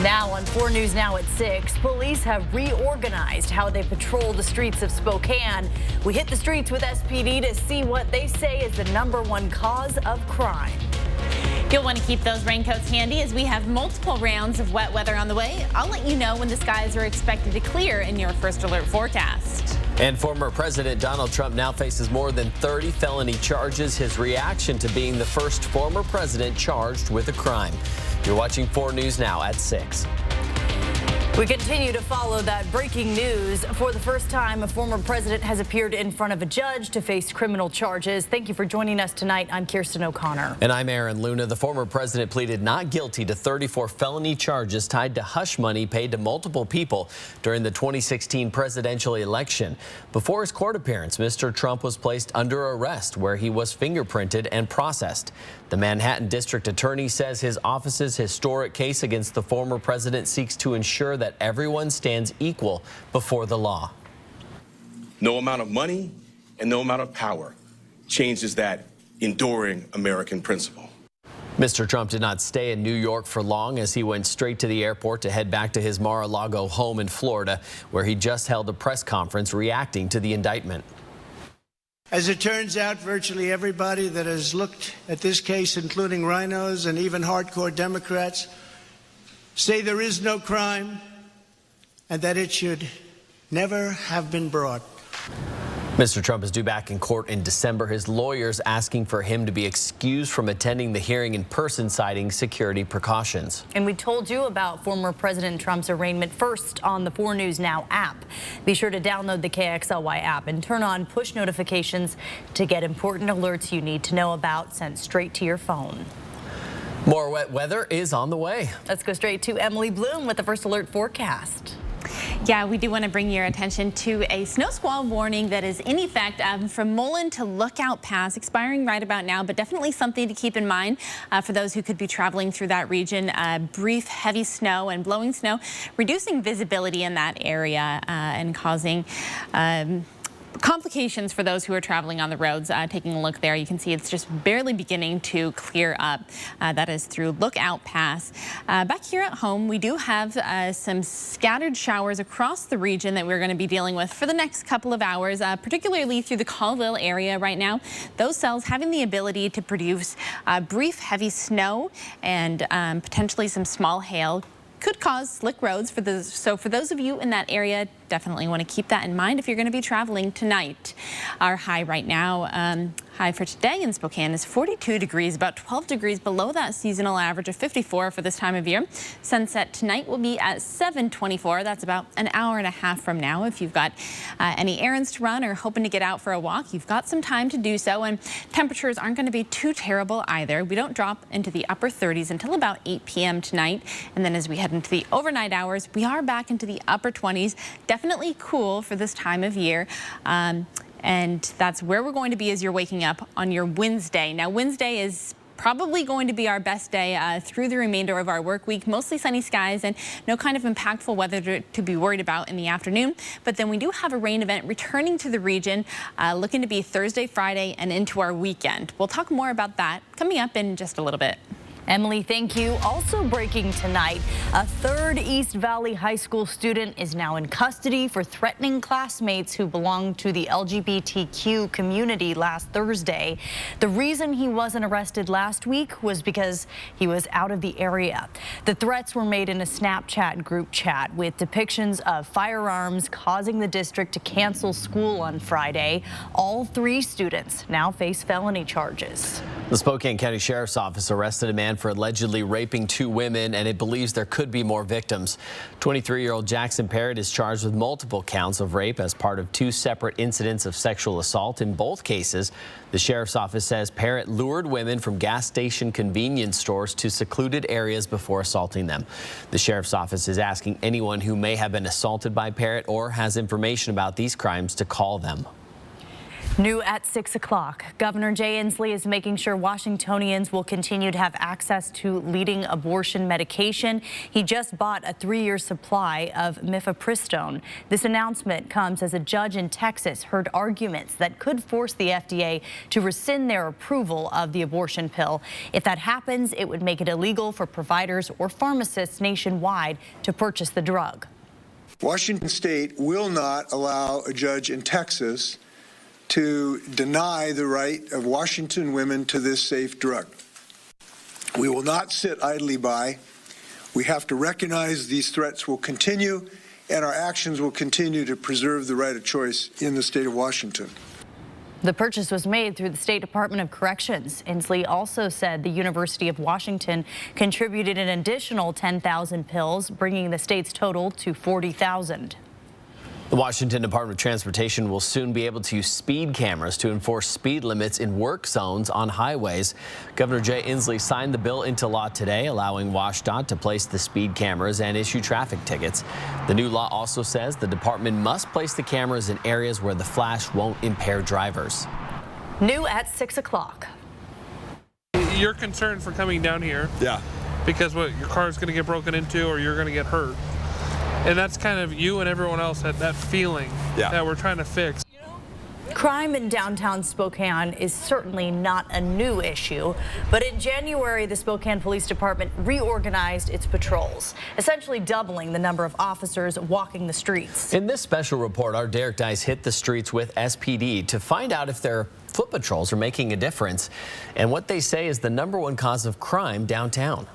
Now on 4 News Now at 6, police have reorganized how they patrol the streets of Spokane. We hit the streets with SPD to see what they say is the #1 cause of crime. You'll want to keep those raincoats handy as we have multiple rounds of wet weather on the way. I'll let you know when the skies are expected to clear in your first alert forecast. And former President Donald Trump now faces more than 30 felony charges. His reaction to being the first former president charged with a crime. You're watching 4 News Now at 6. We continue to follow that breaking news. For the first time, a former president has appeared in front of a judge to face criminal charges. Thank you for joining us tonight. I'm Kirsten O'Connor. And I'm Aaron Luna. The former president pleaded not guilty to 34 felony charges tied to hush money paid to multiple people during the 2016 presidential election. Before his court appearance, Mr. Trump was placed under arrest where he was fingerprinted and processed. The Manhattan District Attorney says his office's historic case against the former president seeks to ensure that everyone stands equal before the law. No amount of money and no amount of power changes that enduring American principle. Mr. Trump did not stay in New York for long as he went straight to the airport to head back to his Mar-a-Lago home in Florida, where he just held a press conference reacting to the indictment. As it turns out, virtually everybody that has looked at this case, including rhinos and even hardcore Democrats, say there is no crime and that it should never have been brought. Mr. Trump is due back in court in December. His lawyers asking for him to be excused from attending the hearing in person, citing security precautions. And we told you about former President Trump's arraignment first on the 4 News Now app. Be sure to download the KXLY app and turn on push notifications to get important alerts you need to know about sent straight to your phone. More wet weather is on the way. Let's go straight to Emily Bloom with the first alert forecast. Yeah, we do want to bring your attention to a snow squall warning that is in effect from Mullen to Lookout Pass, expiring right about now, but definitely something to keep in mind for those who could be traveling through that region. Brief heavy snow and blowing snow, reducing visibility in that area and causing complications for those who are traveling on the roads. Taking a look there, you can see it's just barely beginning to clear up. That is through Lookout Pass. Back here at home, we do have some scattered showers across the region that we're going to be dealing with for the next couple of hours, particularly through the Colville area right now. Those cells having the ability to produce brief heavy snow and potentially some small hail. Could cause slick roads so for those of you in that area, definitely want to keep that in mind if you're going to be traveling tonight. Our high right now, high for today in Spokane is 42 degrees, about 12 degrees below that seasonal average of 54 for this time of year. Sunset tonight will be at 7:24. That's about an hour and a half from now. If you've got any errands to run or hoping to get out for a walk, you've got some time to do so. And temperatures aren't going to be too terrible either. We don't drop into the upper 30s until about 8 p.m. tonight. And then as we head into the overnight hours, we are back into the upper 20s. Definitely cool for this time of year. And that's where we're going to be as you're waking up on your Wednesday. Now, Wednesday is probably going to be our best day through the remainder of our work week. Mostly sunny skies and no kind of impactful weather to be worried about in the afternoon. But then we do have a rain event returning to the region, looking to be Thursday, Friday, and into our weekend. We'll talk more about that coming up in just a little bit. Emily, thank you. Also breaking tonight, a third East Valley High School student is now in custody for threatening classmates who belong to the LGBTQ community last Thursday. The reason he wasn't arrested last week was because he was out of the area. The threats were made in a Snapchat group chat with depictions of firearms, causing the district to cancel school on Friday. All 3 students now face felony charges. The Spokane County Sheriff's Office arrested a man for allegedly raping 2 women, and it believes there could be more victims. 23-year-old Jackson Parrott is charged with multiple counts of rape as part of 2 separate incidents of sexual assault. In both cases, the Sheriff's Office says Parrott lured women from gas station convenience stores to secluded areas before assaulting them. The Sheriff's Office is asking anyone who may have been assaulted by Parrott or has information about these crimes to call them. New at 6 o'clock, Governor Jay Inslee is making sure Washingtonians will continue to have access to leading abortion medication. He just bought a 3-year supply of mifepristone. This announcement comes as a judge in Texas heard arguments that could force the FDA to rescind their approval of the abortion pill. If that happens, it would make it illegal for providers or pharmacists nationwide to purchase the drug. Washington State will not allow a judge in Texas to deny the right of Washington women to this safe drug. We will not sit idly by. We have to recognize these threats will continue, and our actions will continue to preserve the right of choice in the state of Washington. The purchase was made through the State Department of Corrections. Inslee also said the University of Washington contributed an additional 10,000 pills, bringing the state's total to 40,000. The Washington Department of Transportation will soon be able to use speed cameras to enforce speed limits in work zones on highways. Governor Jay Inslee signed the bill into law today, allowing WashDOT to place the speed cameras and issue traffic tickets. The new law also says the department must place the cameras in areas where the flash won't impair drivers. New at 6 o'clock. You're concerned for coming down here. Yeah. Because what, your car is going to get broken into or you're going to get hurt. And that's kind of you and everyone else had that feeling that we're trying to fix. Crime in downtown Spokane is certainly not a new issue, but in January, the Spokane Police Department reorganized its patrols, essentially doubling the number of officers walking the streets. In this special report, our Derek Dice hit the streets with SPD to find out if their foot patrols are making a difference and what they say is the #1 cause of crime downtown.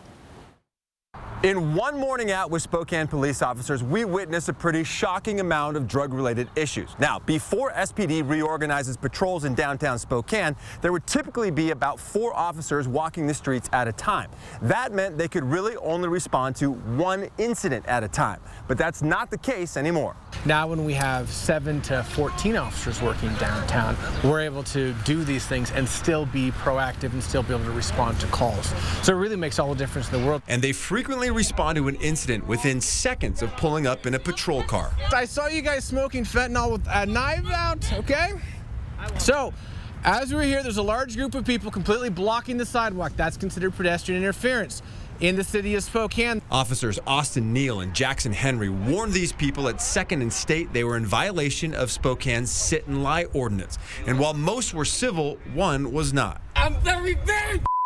In one morning out with Spokane police officers, we witnessed a pretty shocking amount of drug-related issues. Now, before SPD reorganizes patrols in downtown Spokane, there would typically be about 4 officers walking the streets at a time. That meant they could really only respond to 1 incident at a time. But that's not the case anymore. Now when we have 7 to 14 officers working downtown, we're able to do these things and still be proactive and still be able to respond to calls. So it really makes all the difference in the world. And they frequently respond to an incident within seconds of pulling up in a patrol car. I saw you guys smoking fentanyl with a knife out, okay? So, as we're here, there's a large group of people completely blocking the sidewalk. That's considered pedestrian interference in the city of Spokane. Officers Austin Neal and Jackson Henry warned these people at 2nd and State they were in violation of Spokane's sit and lie ordinance. And while most were civil, one was not. I'm very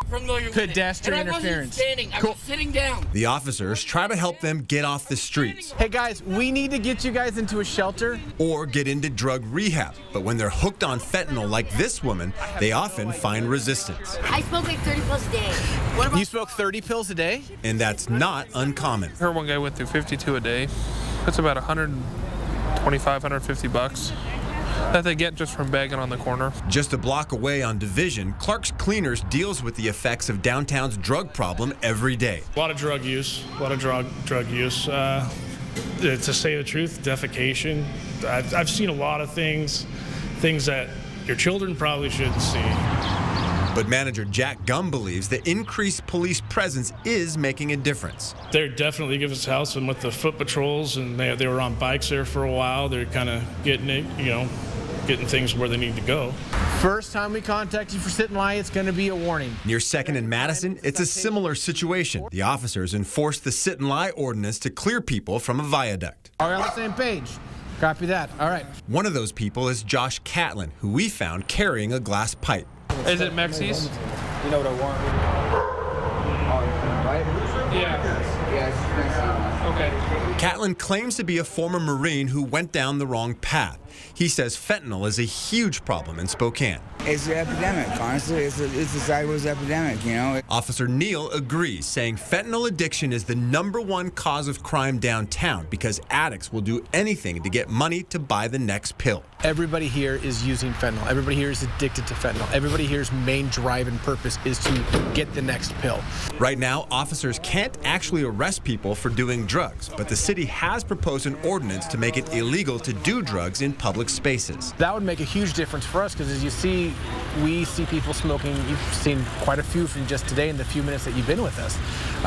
familiar with Pedestrian it. And interference. I wasn't standing, I was sitting down. The officers try to help them get off the streets. Hey guys, we need to get you guys into a shelter. Or get into drug rehab. But when they're hooked on fentanyl like this woman, they often find resistance. I smoke like 30 pills a day. You smoke 30 pills a day? And that's not uncommon. I heard one guy went through 52 a day. That's about $125, $150 that they get just from bagging on the corner. Just a block away on Division, Clark's Cleaners deals with the effects of downtown's drug problem every day. A lot of drug use, a lot of drug use. To say the truth, defecation. I've seen a lot of things that your children probably shouldn't see. But manager Jack Gum believes the increased police presence is making a difference. They're definitely giving us help, and with the foot patrols, and they were on bikes there for a while. They're kind of getting it, getting things where they need to go. First time we contact you for sit and lie, it's going to be a warning. Near 2nd and Madison, it's a similar situation. The officers enforced the sit and lie ordinance to clear people from a viaduct. Are we on the same page? Copy that. All right. One of those people is Josh Catlin, who we found carrying a glass pipe. Is it Mexi's? You know what I want? Right? Yeah, it's Mexi's. Okay. Catlin claims to be a former Marine who went down the wrong path. He says fentanyl is a huge problem in Spokane. It's an epidemic, honestly. It's a sideways epidemic, Officer Neal agrees, saying fentanyl addiction is the #1 cause of crime downtown because addicts will do anything to get money to buy the next pill. Everybody here is using fentanyl. Everybody here is addicted to fentanyl. Everybody here's main drive and purpose is to get the next pill. Right now, officers can't actually arrest people for doing drugs, but the city has proposed an ordinance to make it illegal to do drugs in public spaces. That would make a huge difference for us because as you see, we see people smoking. You've seen quite a few from just today in the few minutes that you've been with us.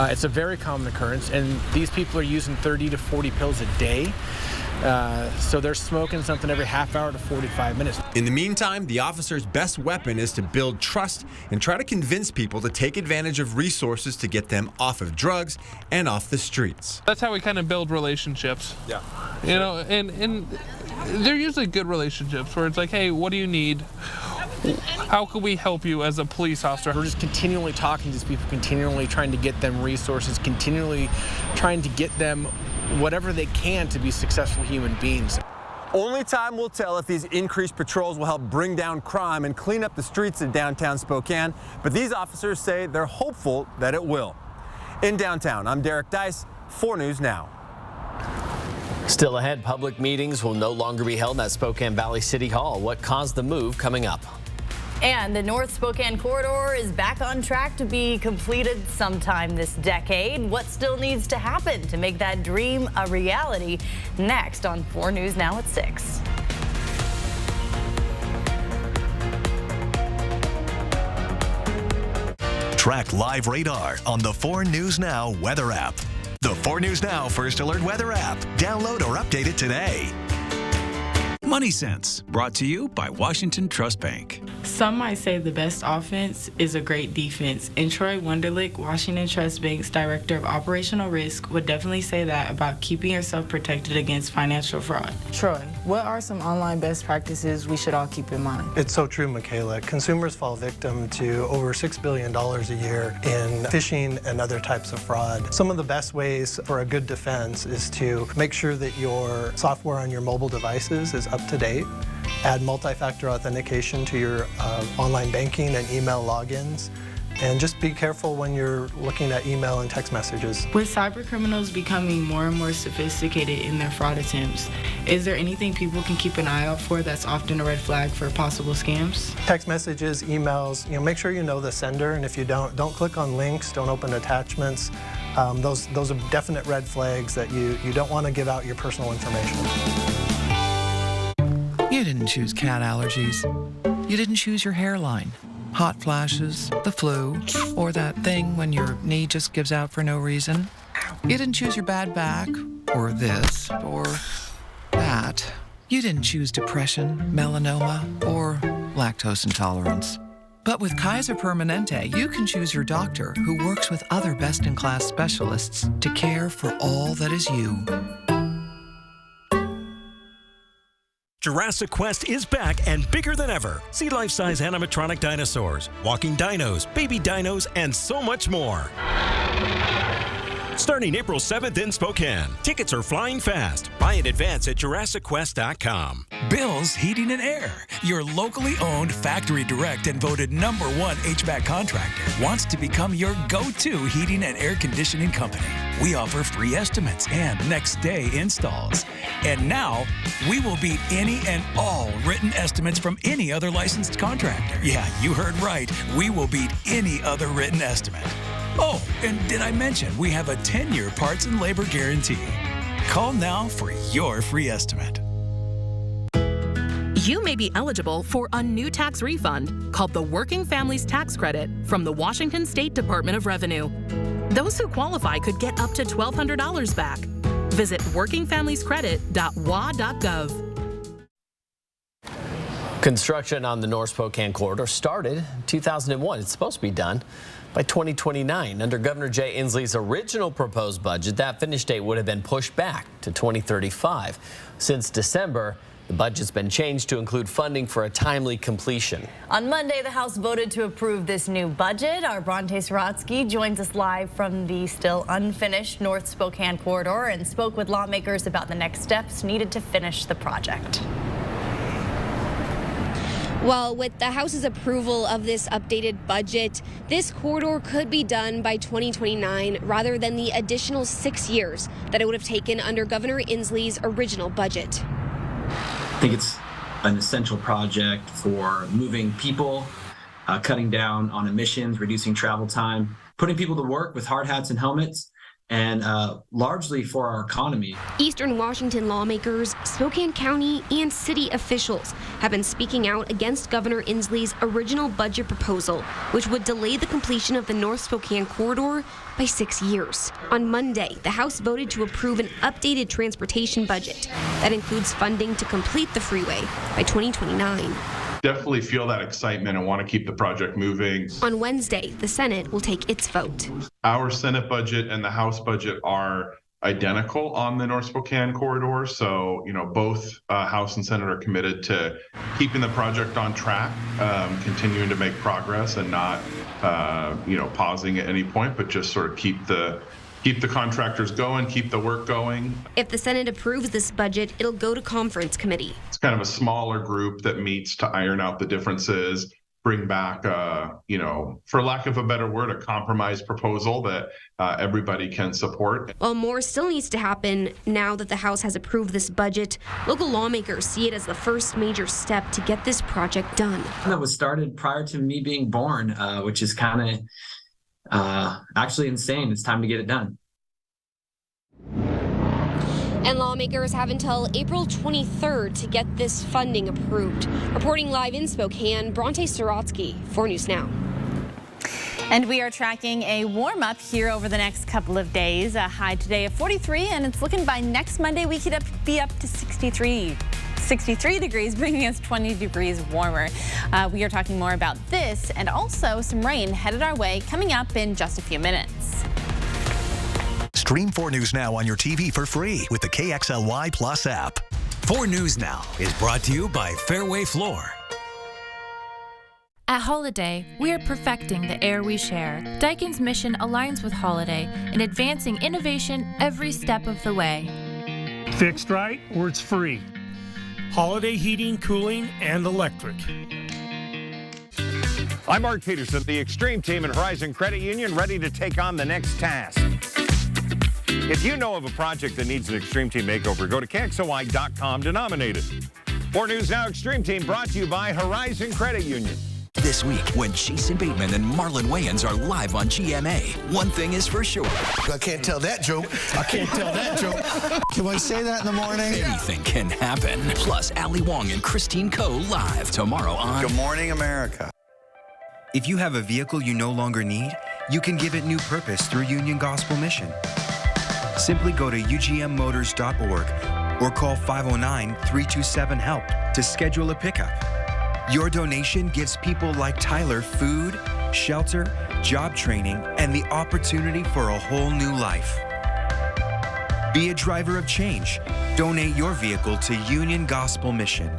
It's a very common occurrence, and these people are using 30 to 40 pills a day. So they're smoking something every half hour to 45 minutes. In the meantime, the officer's best weapon is to build trust and try to convince people to take advantage of resources to get them off of drugs and off the streets. That's how we kind of build relationships. Yeah. You know, and they're usually good relationships where it's like, hey, what do you need? How can we help you as a police officer? We're just continually talking to these people, continually trying to get them resources, continually trying to get them whatever they can to be successful human beings. Only time will tell if these increased patrols will help bring down crime and clean up the streets in downtown Spokane, but these officers say they're hopeful that it will. In downtown, I'm Derek Dice, 4 News Now. Still ahead, public meetings will no longer be held at Spokane Valley City Hall. What caused the move coming up? And the North Spokane corridor is back on track to be completed sometime this decade. What still needs to happen to make that dream a reality? Next on 4 News Now at 6. Track live radar on the 4 News Now weather app. The 4 News Now First Alert weather app. Download or update it today. Money Sense, brought to you by Washington Trust Bank. Some might say the best offense is a great defense, and Troy Wunderlich, Washington Trust Bank's Director of Operational Risk, would definitely say that about keeping yourself protected against financial fraud. Troy, what are some online best practices we should all keep in mind? It's so true, Michaela. Consumers fall victim to over $6 billion a year in phishing and other types of fraud. Some of the best ways for a good defense is to make sure that your software on your mobile devices is up to date. Add multi-factor authentication to your online banking and email logins. And just be careful when you're looking at email and text messages. With cybercriminals becoming more and more sophisticated in their fraud attempts, is there anything people can keep an eye out for that's often a red flag for possible scams? Text messages, emails, make sure you know the sender, and if you don't click on links, don't open attachments. Those are definite red flags that you don't want to give out your personal information. You didn't choose cat allergies. You didn't choose your hairline, hot flashes, the flu, or that thing when your knee just gives out for no reason. You didn't choose your bad back, or this, or that. You didn't choose depression, melanoma, or lactose intolerance. But with Kaiser Permanente, you can choose your doctor who works with other best-in-class specialists to care for all that is you. Jurassic Quest is back and bigger than ever. See life-size animatronic dinosaurs, walking dinos, baby dinos, and so much more. Starting April 7th in Spokane. Tickets are flying fast. Buy in advance at JurassicQuest.com. Bill's Heating and Air, your locally owned, factory direct and voted #1 HVAC contractor, wants to become your go-to heating and air conditioning company. We offer free estimates and next-day installs. And now, we will beat any and all written estimates from any other licensed contractor. Yeah, you heard right. We will beat any other written estimate. Oh, and did I mention we have a 10-year parts and labor guarantee? Call now for your free estimate. You may be eligible for a new tax refund called the Working Families Tax Credit from the Washington State Department of Revenue. Those who qualify could get up to $1,200 back. Visit workingfamiliescredit.wa.gov. Construction on the North Spokane corridor started in 2001. It's supposed to be done by 2029. Under Governor Jay Inslee's original proposed budget, that finish date would have been pushed back to 2035. Since December, the budget's been changed to include funding for a timely completion. On Monday, the House voted to approve this new budget. Our Bronte Saratsky joins us live from the still unfinished North Spokane corridor and spoke with lawmakers about the next steps needed to finish the project. Well, with the House's approval of this updated budget, this corridor could be done by 2029 rather than the additional 6 years that it would have taken under Governor Inslee's original budget. I think it's an essential project for moving people, cutting down on emissions, reducing travel time, putting people to work with hard hats and helmets, and largely for our economy. Eastern Washington lawmakers, Spokane County, and city officials have been speaking out against Governor Inslee's original budget proposal, which would delay the completion of the North Spokane corridor by 6 years. On Monday, the House voted to approve an updated transportation budget that includes funding to complete the freeway by 2029. Definitely feel that excitement and want to keep the project moving. On Wednesday, the Senate will take its vote. Our Senate budget and the House budget are identical on the North Spokane corridor. So, both House and Senate are committed to keeping the project on track, continuing to make progress and not, pausing at any point, but just sort of keep the contractors going, keep the work going. If the Senate approves this budget, it'll go to conference committee. It's kind of a smaller group that meets to iron out the differences, bring back, for lack of a better word, a compromise proposal that everybody can support. While more still needs to happen now that the House has approved this budget, local lawmakers see it as the first major step to get this project done. That was started prior to me being born, which is kind of actually insane. It's time to get it done. And lawmakers have until April 23rd to get this funding approved. Reporting live in Spokane, Bronte Sorotsky, 4 News Now. And we are tracking a warm up here over the next couple of days. A high today of 43, and it's looking by next Monday we could be up to 63 degrees, bringing us 20 degrees warmer. We are talking more about this and also some rain headed our way coming up in just a few minutes. Stream 4 News Now on your TV for free with the KXLY Plus app. 4 News Now is brought to you by Fairway Floor. At Holiday, we are perfecting the air we share. Daikin's mission aligns with Holiday in advancing innovation every step of the way. Fixed right or it's free. Holiday Heating, Cooling, and Electric. I'm Mark Peterson, the Extreme Team and Horizon Credit Union, ready to take on the next task. If you know of a project that needs an Extreme Team makeover, go to KXLY.com to nominate it. 4 News Now Extreme Team brought to you by Horizon Credit Union. This week, when Jason Bateman and Marlon Wayans are live on GMA, one thing is for sure. I can't tell that joke. I can't tell that joke. Can I say that in the morning? Anything can happen. Plus, Ali Wong and Christine Coe live tomorrow on Good Morning America. If you have a vehicle you no longer need, you can give it new purpose through Union Gospel Mission. Simply go to ugmmotors.org or call 509-327-HELP to schedule a pickup. Your donation gives people like Tyler food, shelter, job training, and the opportunity for a whole new life. Be a driver of change. Donate your vehicle to Union Gospel Mission.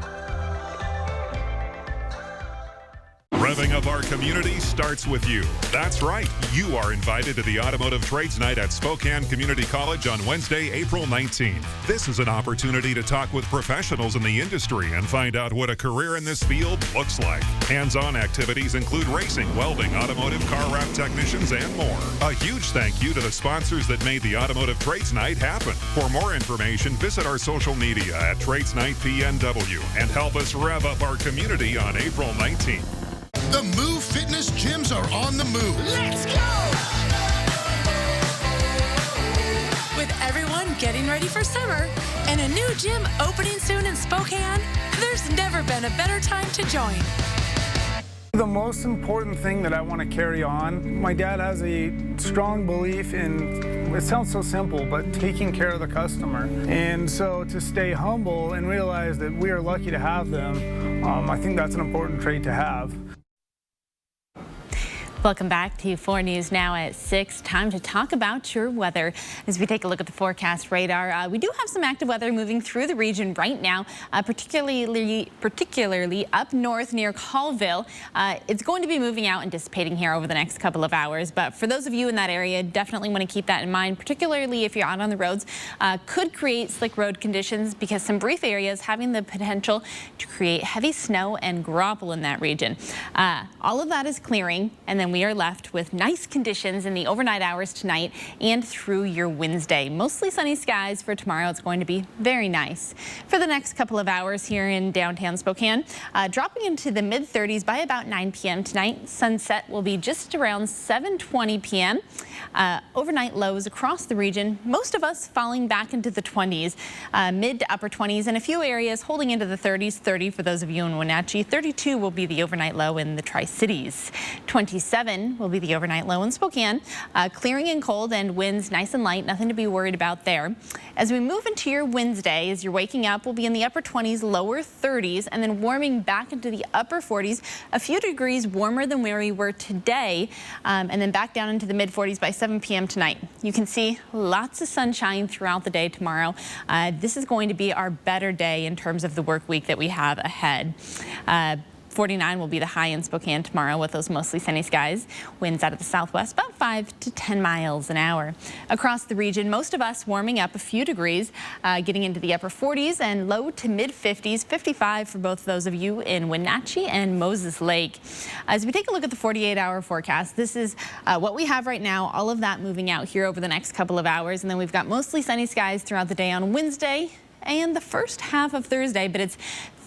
Revving up our community starts with you. That's right. You are invited to the Automotive Trades Night at Spokane Community College on Wednesday, April 19th. This is an opportunity to talk with professionals in the industry and find out what a career in this field looks like. Hands-on activities include racing, welding, automotive car wrap technicians, and more. A huge thank you to the sponsors that made the Automotive Trades Night happen. For more information, visit our social media at Trades Night PNW and help us rev up our community on April 19th. The Move Fitness gyms are on the move. Let's go! With everyone getting ready for summer and a new gym opening soon in Spokane, there's never been a better time to join. The most important thing that I want to carry on, my dad has a strong belief in, it sounds so simple, but taking care of the customer. And so to stay humble and realize that we are lucky to have them, I think that's an important trait to have. Welcome back to 4 News Now at 6. Time to talk about your weather. As we take a look at the forecast radar, we do have some active weather moving through the region right now, particularly up north near Colville. It's going to be moving out and dissipating here over the next couple of hours. But for those of you in that area, definitely want to keep that in mind, particularly if you're out on the roads. Could create slick road conditions because some brief areas having the potential to create heavy snow and gravel in that region. All of that is clearing, and then then we are left with nice conditions in the overnight hours tonight and through your Wednesday. Mostly sunny skies for tomorrow. It's going to be very nice. For the next couple of hours here in downtown Spokane, dropping into the mid-30s by about 9 p.m. tonight. Sunset will be just around 7:20 p.m. Overnight lows across the region, most of us falling back into the 20s, mid to upper 20s, and a few areas holding into the 30s, 30 for those of you in Wenatchee. 32 will be the overnight low in the Tri-Cities. 27 will be the overnight low in Spokane. Clearing and cold and winds nice and light, nothing to be worried about there. As we move into your Wednesday, as you're waking up, we'll be in the upper 20s, lower 30s, and then warming back into the upper 40s, a few degrees warmer than where we were today, and then back down into the mid 40s by 7 p.m. tonight. You can see lots of sunshine throughout the day tomorrow. This is going to be our better day in terms of the work week that we have ahead. 49 will be the high in Spokane tomorrow with those mostly sunny skies. Winds out of the southwest about 5 to 10 miles an hour. Across the region, most of us warming up a few degrees, getting into the upper 40s and low to mid 50s, 55 for both those of you in Wenatchee and Moses Lake. As we take a look at the 48-hour forecast, this is what we have right now, all of that moving out here over the next couple of hours. And then we've got mostly sunny skies throughout the day on Wednesday and the first half of Thursday, but it's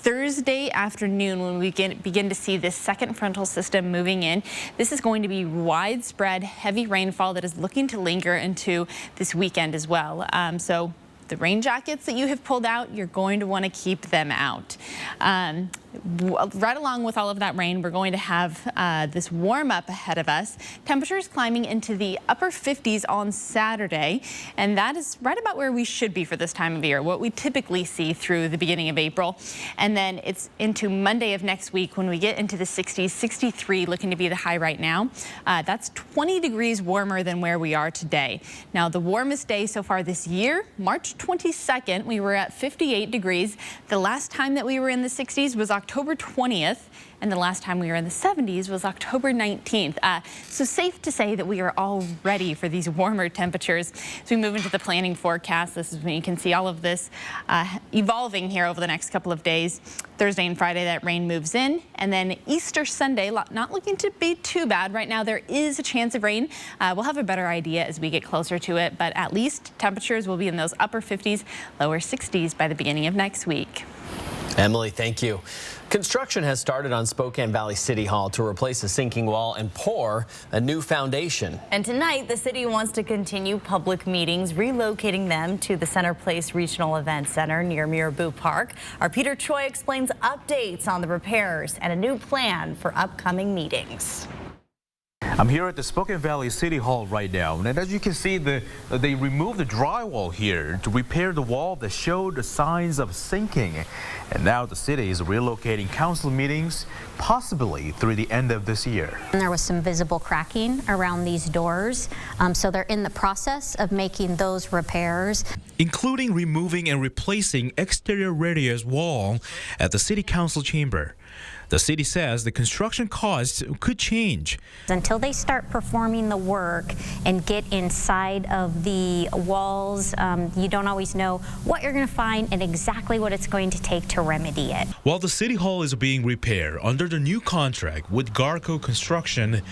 Thursday afternoon when we begin to see this second frontal system moving in. This is going to be widespread heavy rainfall that is looking to linger into this weekend as well. So the rain jackets that you have pulled out, you're going to want to keep them out. Right along with all of that rain, we're going to have this warm up ahead of us. Temperatures climbing into the upper 50s on Saturday, and that is right about where we should be for this time of year, what we typically see through the beginning of April. And then it's into Monday of next week when we get into the 60s, 63 looking to be the high right now. That's 20 degrees warmer than where we are today. Now, the warmest day so far this year, March 22nd, we were at 58 degrees. The last time that we were in the 60s was October 20th, and the last time we were in the 70s was October 19th. So safe to say that we are all ready for these warmer temperatures. As we move into the planning forecast, this is when you can see all of this evolving here over the next couple of days. Thursday and Friday, that rain moves in, and then Easter Sunday, not looking to be too bad. Right now, there is a chance of rain. We'll have a better idea as we get closer to it, but at least temperatures will be in those upper 50s, lower 60s by the beginning of next week. Emily, thank you. Construction has started on Spokane Valley City Hall to replace a sinking wall and pour a new foundation. And tonight, the city wants to continue public meetings, relocating them to the Center Place Regional Event Center near Mirabeau Park. Our Peter Choi explains updates on the repairs and a new plan for upcoming meetings. I'm here at the Spokane Valley City Hall right now, and as you can see, they removed the drywall here to repair the wall that showed the signs of sinking. And now the city is relocating council meetings, possibly through the end of this year. And there was some visible cracking around these doors, so they're in the process of making those repairs. Including removing and replacing exterior radius wall at the city council chamber. The city says the construction costs could change. Until they start performing the work and get inside of the walls, you don't always know what you're going to find and exactly what it's going to take to remedy it. While the City Hall is being repaired under the new contract with Garco Construction,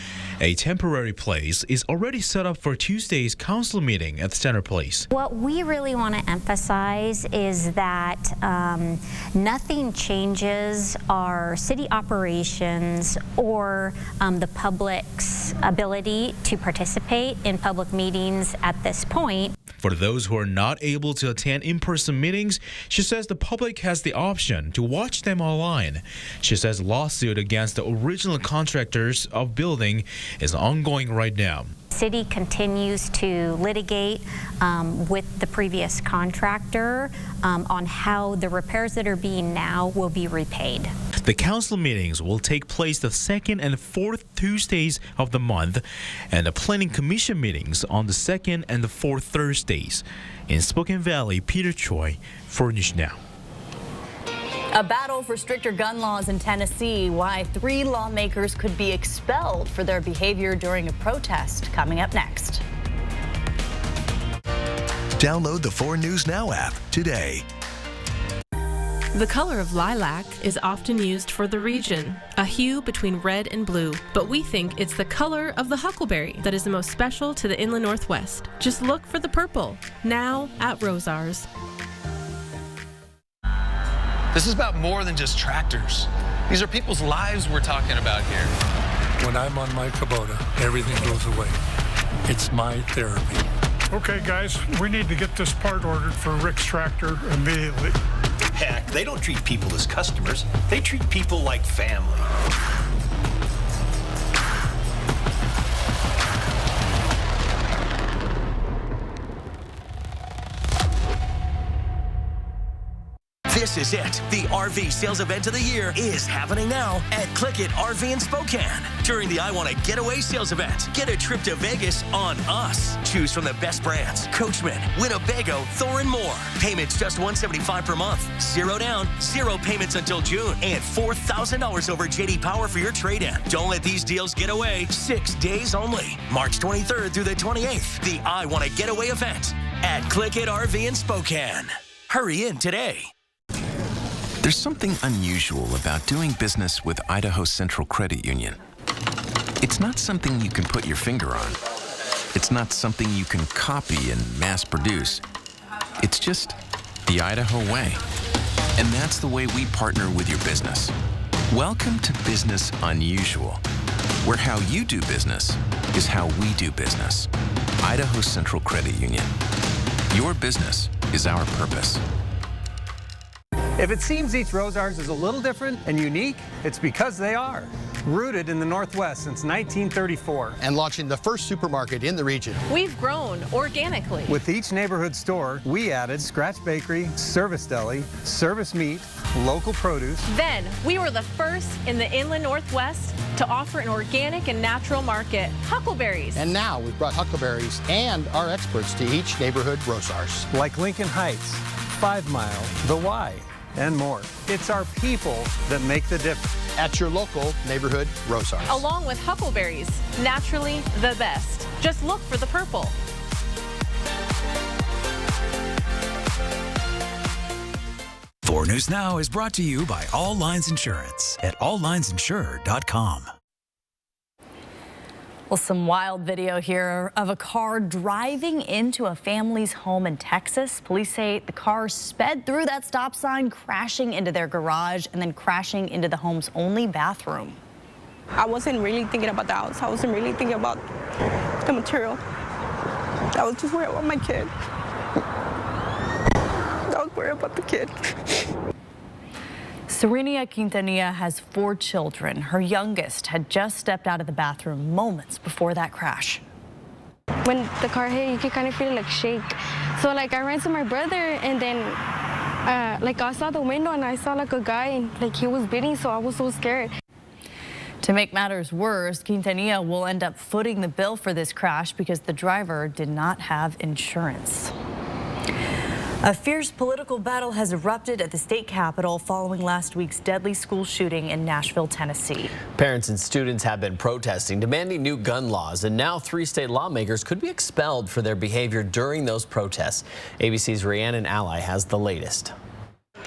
a temporary place is already set up for Tuesday's council meeting at the Center Place. What we really want to emphasize is that nothing changes our city operations or the public's ability to participate in public meetings at this point. For those who are not able to attend in-person meetings, she says the public has the option to watch them online. She says lawsuit against the original contractors of building is ongoing right now. City continues to litigate with the previous contractor on how the repairs that are being now will be repaid. The council meetings will take place the second and fourth Tuesdays of the month, and the planning commission meetings on the second and the fourth Thursdays. In Spokane Valley, Peter Choi, 4 News Now. A battle for stricter gun laws in Tennessee. Why 3 lawmakers could be expelled for their behavior during a protest. Coming up next. Download the 4 News Now app today. The color of lilac is often used for the region, a hue between red and blue, but we think it's the color of the huckleberry that is the most special to the Inland Northwest. Just look for the purple, now at Rosars. This is about more than just tractors. These are people's lives we're talking about here. When I'm on my Kubota, everything goes away. It's my therapy. Okay, guys, we need to get this part ordered for Rick's tractor immediately. Heck, they don't treat people as customers. They treat people like family. This is it. The RV sales event of the year is happening now at Click It RV in Spokane. During the I Want to Getaway sales event, get a trip to Vegas on us. Choose from the best brands, Coachman, Winnebago, Thor, and more. Payments just $175 per month. Zero down, zero payments until June, and $4,000 over JD Power for your trade-in. Don't let these deals get away. 6 days only. March 23rd through the 28th. The I Want to Getaway event at Click It RV in Spokane. Hurry in today. There's something unusual about doing business with Idaho Central Credit Union. It's not something you can put your finger on. It's not something you can copy and mass produce. It's just the Idaho way. And that's the way we partner with your business. Welcome to Business Unusual, where how you do business is how we do business. Idaho Central Credit Union. Your business is our purpose. If it seems each Rosars is a little different and unique, it's because they are. Rooted in the Northwest since 1934. And launching the first supermarket in the region. We've grown organically. With each neighborhood store, we added Scratch Bakery, Service Deli, Service Meat, local produce. Then, we were the first in the Inland Northwest to offer an organic and natural market, Huckleberries. And now we've brought Huckleberries and our experts to each neighborhood Rosars. Like Lincoln Heights, 5 Mile, The Y, and more. It's our people that make the difference. At your local neighborhood Rosars. Along with Huckleberries, naturally the best. Just look for the purple. Four News Now is brought to you by All Lines Insurance at alllinesinsure.com. Well, some wild video here of a car driving into a family's home in Texas. Police say the car sped through that stop sign, crashing into their garage and then crashing into the home's only bathroom. I wasn't really thinking about the house. I wasn't really thinking about the material. I was just worried about my kid. I was worried about the kid. Serenia Quintanilla has 4 children. Her youngest had just stepped out of the bathroom moments before that crash. When the car hit, you could kind of feel like shake. So like I ran to my brother and then like I saw the window and I saw like a guy and like he was bleeding, so I was so scared. To make matters worse, Quintanilla will end up footing the bill for this crash because the driver did not have insurance. A fierce political battle has erupted at the state capitol following last week's deadly school shooting in Nashville, Tennessee. Parents and students have been protesting, demanding new gun laws, and now 3 state lawmakers could be expelled for their behavior during those protests. ABC's Rhiannon Ally has the latest.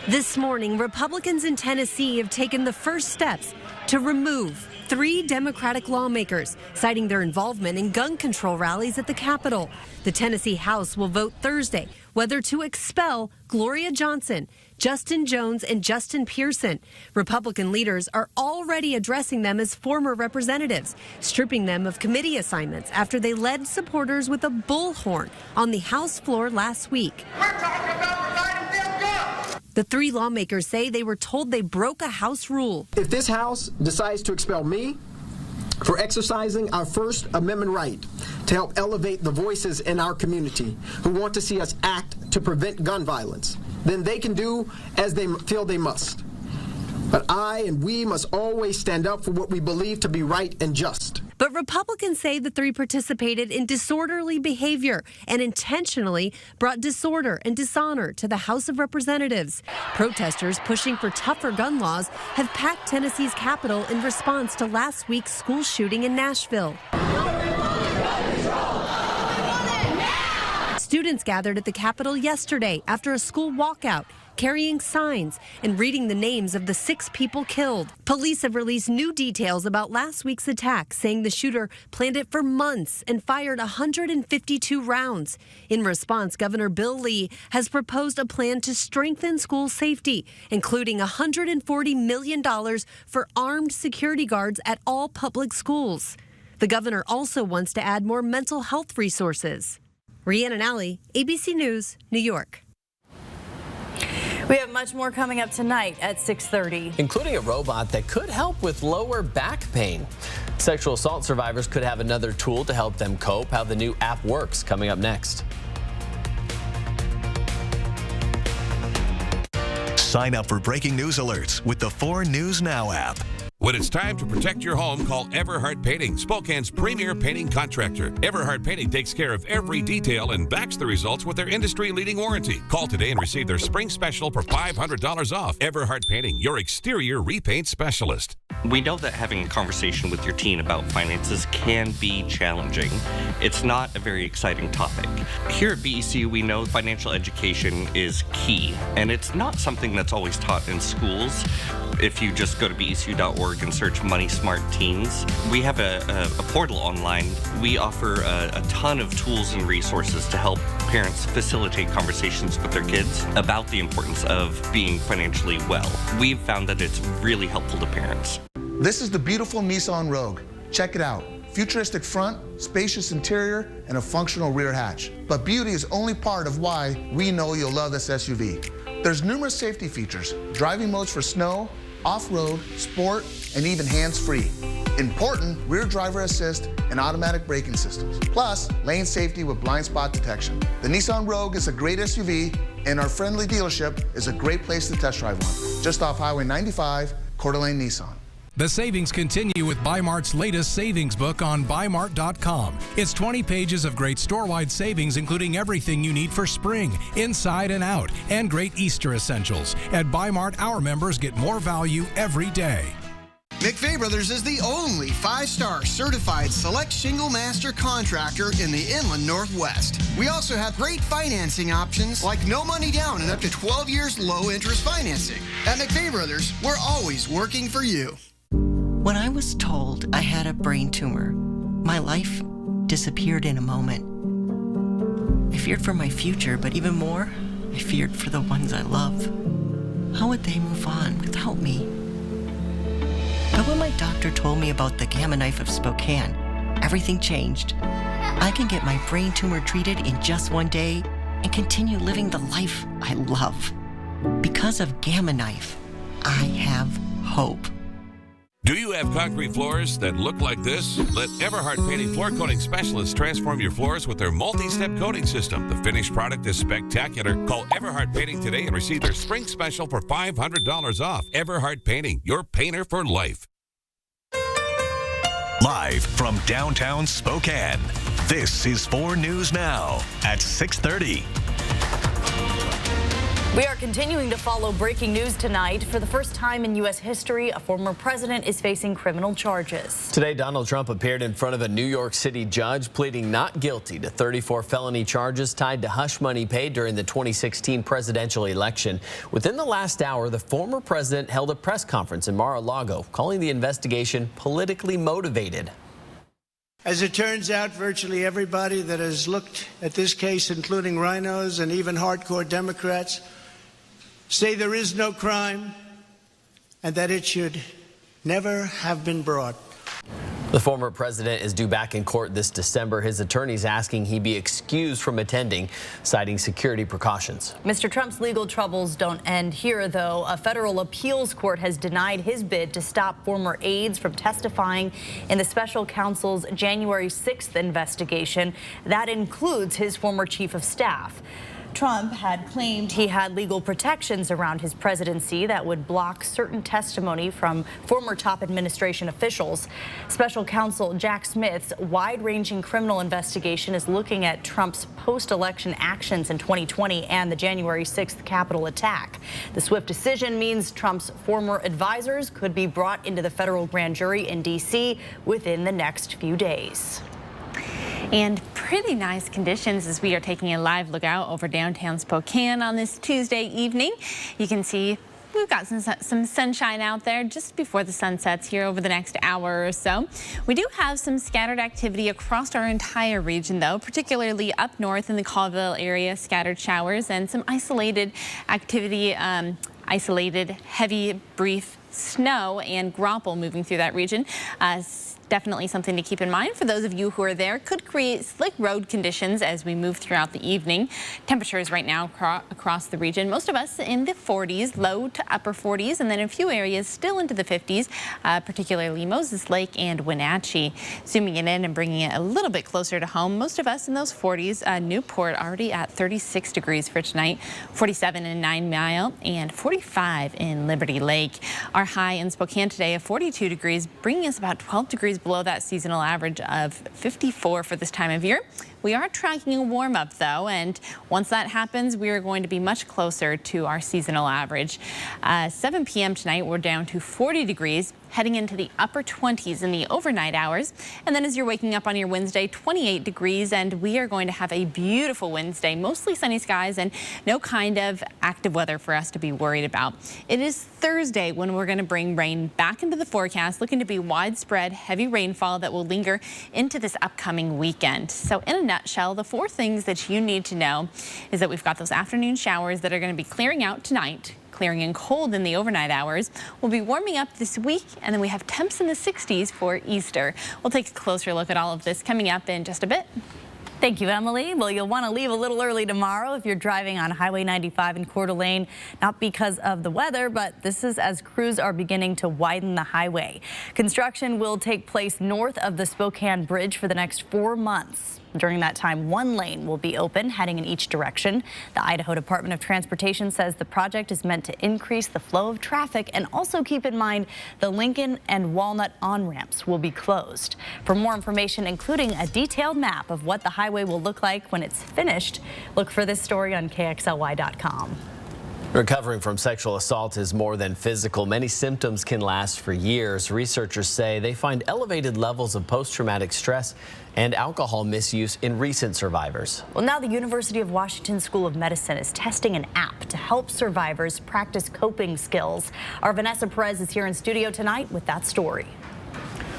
This morning, Republicans in Tennessee have taken the first steps to remove 3 Democratic lawmakers, citing their involvement in gun control rallies at the Capitol. The Tennessee House will vote Thursday whether to expel Gloria Johnson, Justin Jones, and Justin Pearson. Republican leaders are already addressing them as former representatives, stripping them of committee assignments after they led supporters with a bullhorn on the House floor last week. We're talking about providing them guns. The 3 lawmakers say they were told they broke a House rule. If this House decides to expel me for exercising our First Amendment right to help elevate the voices in our community who want to see us act to prevent gun violence, then they can do as they feel they must. But I and we must always stand up for what we believe to be right and just. But Republicans say the 3 participated in disorderly behavior and intentionally brought disorder and dishonor to the House of Representatives. Protesters pushing for tougher gun laws have packed Tennessee's Capitol in response to last week's school shooting in Nashville. Students gathered at the Capitol yesterday after a school walkout, carrying signs and reading the names of the 6 people killed. Police have released new details about last week's attack, saying the shooter planned it for months and fired 152 rounds. In response, Governor Bill Lee has proposed a plan to strengthen school safety, including $140 million for armed security guards at all public schools. The governor also wants to add more mental health resources. Rhiannon Alley, ABC News, New York. We have much more coming up tonight at 6:30. Including a robot that could help with lower back pain. Sexual assault survivors could have another tool to help them cope. How the new app works, coming up next. Sign up for breaking news alerts with the 4 News Now app. When it's time to protect your home, call Everhart Painting, Spokane's premier painting contractor. Everhart Painting takes care of every detail and backs the results with their industry-leading warranty. Call today and receive their spring special for $500 off. Everhart Painting, your exterior repaint specialist. We know that having a conversation with your teen about finances can be challenging. It's not a very exciting topic. Here at BECU, we know financial education is key, and it's not something that's always taught in schools. If you just go to BECU.org and search Money Smart Teens, we have a portal online. We offer a ton of tools and resources to help parents facilitate conversations with their kids about the importance of being financially well. We've found that it's really helpful to parents. This is the beautiful Nissan Rogue. Check it out. Futuristic front, spacious interior, and a functional rear hatch. But beauty is only part of why we know you'll love this SUV. There's numerous safety features, driving modes for snow, off-road, sport, and even hands-free. Important rear driver assist and automatic braking systems. Plus, lane safety with blind spot detection. The Nissan Rogue is a great SUV, and our friendly dealership is a great place to test drive one. Just off Highway 95, Coeur d'Alene Nissan. The savings continue with Bi-Mart's latest savings book on Bi-Mart.com. It's 20 pages of great store-wide savings, including everything you need for spring, inside and out, and great Easter essentials. At Bi-Mart, our members get more value every day. McVeigh Brothers is the only 5-star certified select shingle master contractor in the Inland Northwest. We also have great financing options like no money down and up to 12 years low interest financing. At McVeigh Brothers, we're always working for you. When I was told I had a brain tumor, my life disappeared in a moment. I feared for my future, but even more, I feared for the ones I love. How would they move on without me? But when my doctor told me about the Gamma Knife of Spokane, everything changed. I can get my brain tumor treated in just 1 day and continue living the life I love. Because of Gamma Knife, I have hope. Do you have concrete floors that look like this? Let Everhart Painting floor coating specialists transform your floors with their multi-step coating system. The finished product is spectacular. Call Everhart Painting today and receive their spring special for $500 off. Everhart Painting, your painter for life. Live from downtown Spokane, this is 4 News Now at 6:30. We are continuing to follow breaking news tonight. For the first time in U.S. history, a former president is facing criminal charges. Today, Donald Trump appeared in front of a New York City judge, pleading not guilty to 34 felony charges tied to hush money paid during the 2016 presidential election. Within the last hour, the former president held a press conference in Mar-a-Lago, calling the investigation politically motivated. As it turns out, virtually everybody that has looked at this case, including rhinos and even hardcore Democrats, say there is no crime and that it should never have been brought. The former president is due back in court this December. His attorneys asking he be excused from attending, citing security precautions. Mr. Trump's legal troubles don't end here, though. A federal appeals court has denied his bid to stop former aides from testifying in the special counsel's January 6th investigation. That includes his former chief of staff. Trump had claimed he had legal protections around his presidency that would block certain testimony from former top administration officials. Special counsel Jack Smith's wide-ranging criminal investigation is looking at Trump's post-election actions in 2020 and the January 6th Capitol attack. The swift decision means Trump's former advisors could be brought into the federal grand jury in D.C. within the next few days. And pretty nice conditions as we are taking a live look out over downtown Spokane on this Tuesday evening. You can see we've got some sunshine out there just before the sun sets here over the next hour or so. We do have some scattered activity across our entire region, though, particularly up north in the Colville area, scattered showers and some isolated activity, isolated heavy, brief snow and graupel moving through that region. Definitely something to keep in mind for those of you who are there. Could create slick road conditions as we move throughout the evening. Temperatures right now across the region, most of us in the 40s, low to upper 40s, and then in a few areas still into the 50s, particularly Moses Lake and Wenatchee. Zooming it in and bringing it a little bit closer to home, most of us in those 40s. Newport already at 36 degrees for tonight, 47 in 9 Mile, and 45 in Liberty Lake. Our high in Spokane today of 42 degrees, bringing us about 12 degrees below that seasonal average of 54 for this time of year. We are tracking a warm up though, and once that happens, we are going to be much closer to our seasonal average. 7 p.m. tonight, we're down to 40 degrees, heading into the upper 20s in the overnight hours. And then as you're waking up on your Wednesday, 28 degrees, and we are going to have a beautiful Wednesday, mostly sunny skies and no kind of active weather for us to be worried about. It is Thursday when we're going to bring rain back into the forecast, looking to be widespread heavy rainfall that will linger into this upcoming weekend. So in a nutshell, the 4 things that you need to know is that we've got those afternoon showers that are going to be clearing out tonight, clearing and cold in the overnight hours. We'll be warming up this week, and then we have temps in the 60s for Easter. We'll take a closer look at all of this coming up in just a bit. Thank you, Emily. Well, you'll want to leave a little early tomorrow if you're driving on Highway 95 in Coeur d'Alene, not because of the weather, but this is as crews are beginning to widen the highway. Construction will take place north of the Spokane Bridge for the next 4 months. During that time, 1 lane will be open, heading in each direction. The Idaho Department of Transportation says the project is meant to increase the flow of traffic, and also keep in mind the Lincoln and Walnut on-ramps will be closed. For more information, including a detailed map of what the highway will look like when it's finished, look for this story on KXLY.com. Recovering from sexual assault is more than physical. Many symptoms can last for years. Researchers say they find elevated levels of post-traumatic stress and alcohol misuse in recent survivors. Well, now the University of Washington School of Medicine is testing an app to help survivors practice coping skills. Our Vanessa Perez is here in studio tonight with that story.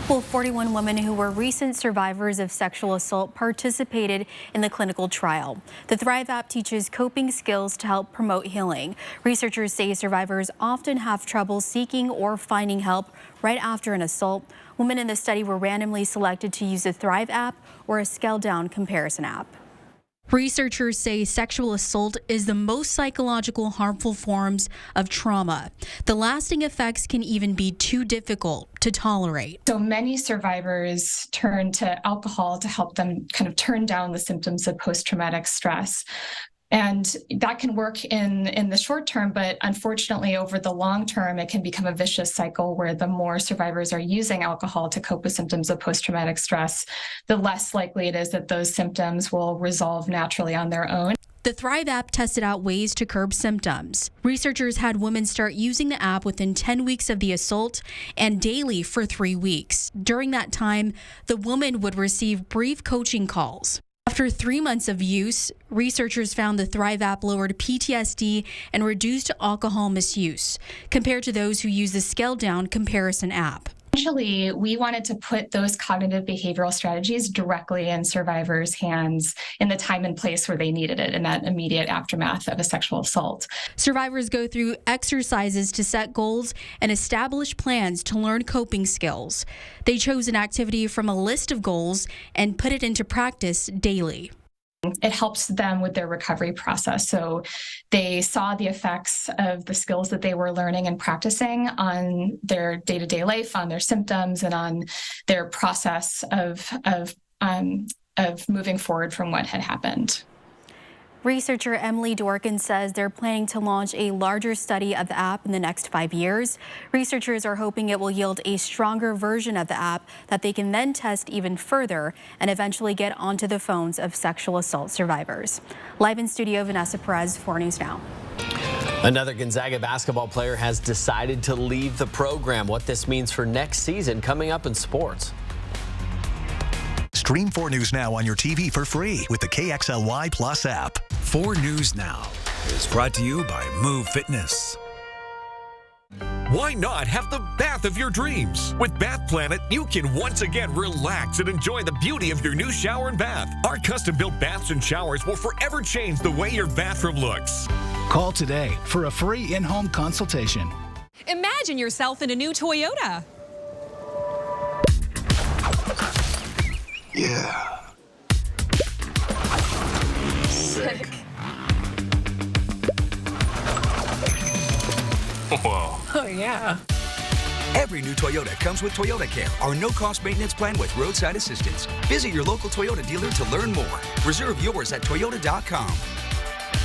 Well, 41 women who were recent survivors of sexual assault participated in the clinical trial. The Thrive app teaches coping skills to help promote healing. Researchers say survivors often have trouble seeking or finding help right after an assault. Women in the study were randomly selected to use the Thrive app or a scaled-down comparison app. Researchers say sexual assault is the most psychological harmful forms of trauma. The lasting effects can even be too difficult to tolerate. So many survivors turn to alcohol to help them kind of turn down the symptoms of post-traumatic stress. And that can work in the short term, but unfortunately over the long term, it can become a vicious cycle where the more survivors are using alcohol to cope with symptoms of post-traumatic stress, the less likely it is that those symptoms will resolve naturally on their own. The Thrive app tested out ways to curb symptoms. Researchers had women start using the app within 10 weeks of the assault and daily for 3 weeks. During that time, the woman would receive brief coaching calls. After 3 months of use, researchers found the Thrive app lowered PTSD and reduced alcohol misuse compared to those who use the scaled-down comparison app. Essentially, we wanted to put those cognitive behavioral strategies directly in survivors' hands in the time and place where they needed it, in that immediate aftermath of a sexual assault. Survivors go through exercises to set goals and establish plans to learn coping skills. They chose an activity from a list of goals and put it into practice daily. It helps them with their recovery process. So they saw the effects of the skills that they were learning and practicing on their day-to-day life, on their symptoms, and on their process of moving forward from what had happened. Researcher Emily Dworkin says they're planning to launch a larger study of the app in the next 5 years. Researchers are hoping it will yield a stronger version of the app that they can then test even further and eventually get onto the phones of sexual assault survivors. Live in studio, Vanessa Perez, 4 News Now. Another Gonzaga basketball player has decided to leave the program. What this means for next season coming up in sports. Stream 4 News Now on your TV for free with the KXLY Plus app. 4 News Now is brought to you by Move Fitness. Why not have the bath of your dreams? With Bath Planet, you can once again relax and enjoy the beauty of your new shower and bath. Our custom-built baths and showers will forever change the way your bathroom looks. Call today for a free in-home consultation. Imagine yourself in a new Toyota. Yeah. Sick. Whoa. Oh, yeah. Every new Toyota comes with Toyota Care, our no-cost maintenance plan with roadside assistance. Visit your local Toyota dealer to learn more. Reserve yours at toyota.com.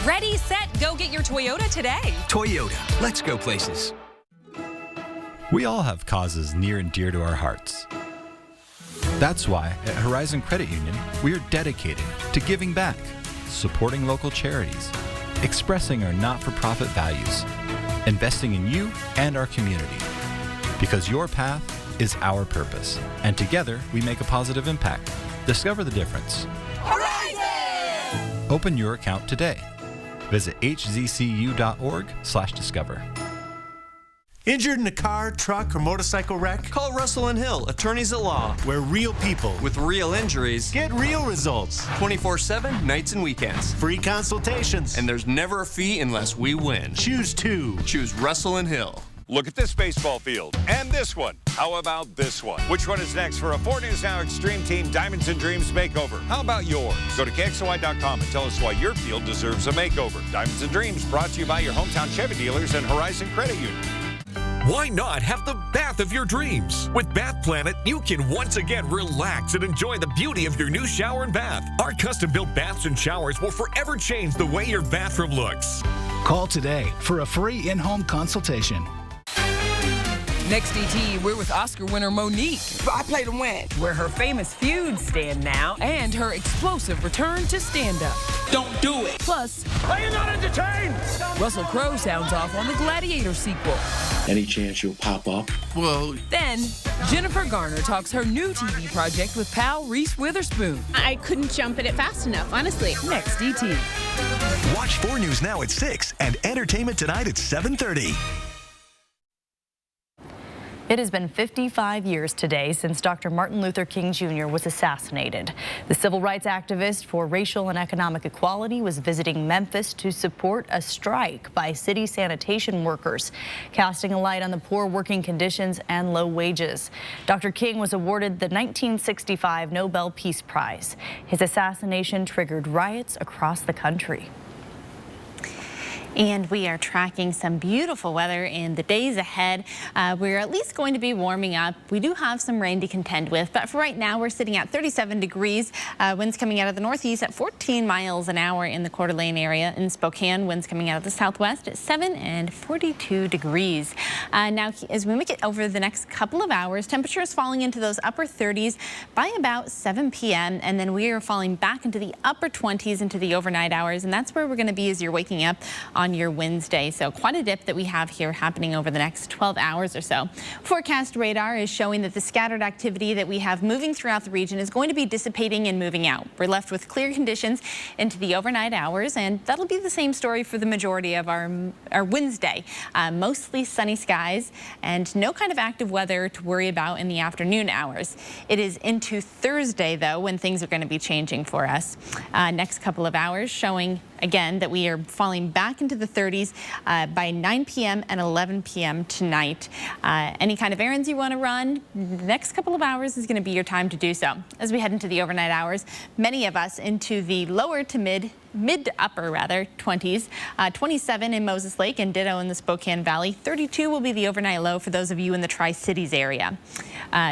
Ready, set, go get your Toyota today. Toyota, let's go places. We all have causes near and dear to our hearts. That's why at Horizon Credit Union, we are dedicated to giving back, supporting local charities, expressing our not-for-profit values, investing in you and our community. Because your path is our purpose, and together we make a positive impact. Discover the difference. Horizon! Open your account today. Visit hzcu.org/discover. Injured in a car, truck, or motorcycle wreck? Call Russell & Hill, attorneys at law. Where real people with real injuries get real results. 24/7, nights and weekends. Free consultations. And there's never a fee unless we win. Choose two. Choose Russell & Hill. Look at this baseball field and this one. How about this one? Which one is next for a 4 News Now Extreme Team Diamonds and Dreams makeover? How about yours? Go to KXLY.com and tell us why your field deserves a makeover. Diamonds and Dreams brought to you by your hometown Chevy dealers and Horizon Credit Union. Why not have the bath of your dreams? With Bath Planet, you can once again relax and enjoy the beauty of your new shower and bath. Our custom-built baths and showers will forever change the way your bathroom looks. Call today for a free in-home consultation. Next DT, we're with Oscar winner Monique. I play to win. Where her famous feuds stand now and her explosive return to stand-up. Don't do it. Plus, are you not entertained? Russell Crowe sounds off on the Gladiator sequel. Any chance you'll pop up? Well, then Jennifer Garner talks her new TV project with pal Reese Witherspoon. I couldn't jump at it fast enough, honestly. Next DT. Watch 4 News Now at 6 and Entertainment Tonight at 7:30. It has been 55 years today since Dr. Martin Luther King Jr. was assassinated. The civil rights activist for racial and economic equality was visiting Memphis to support a strike by city sanitation workers, casting a light on the poor working conditions and low wages. Dr. King was awarded the 1965 Nobel Peace Prize. His assassination triggered riots across the country. And we are tracking some beautiful weather in the days ahead. We're at least going to be warming up. We do have some rain to contend with, but for right now, we're sitting at 37 degrees. Winds coming out of the northeast at 14 miles an hour in the Coeur d'Alene area. In Spokane, winds coming out of the southwest at 7 and 42 degrees. Now, as we make it over the next couple of hours, temperatures falling into those upper 30s by about 7 p.m. And then we are falling back into the upper 20s into the overnight hours. And that's where we're going to be as you're waking up on your Wednesday. So quite a dip that we have here happening over the next 12 hours or so. Forecast radar is showing that the scattered activity that we have moving throughout the region is going to be dissipating and moving out. We're left with clear conditions into the overnight hours, and that'll be the same story for the majority of our Wednesday. Mostly sunny skies and no kind of active weather to worry about in the afternoon hours. It is into Thursday, though, when things are going to be changing for us. Next couple of hours showing again that we are falling back into the 30s by 9 p.m. and 11 p.m. tonight. Any kind of errands you want to run, the next couple of hours is going to be your time to do so. As we head into the overnight hours, many of us into the lower to mid to upper 20s. 27 in Moses Lake and ditto in the Spokane Valley. 32 will be the overnight low for those of you in the Tri-Cities area.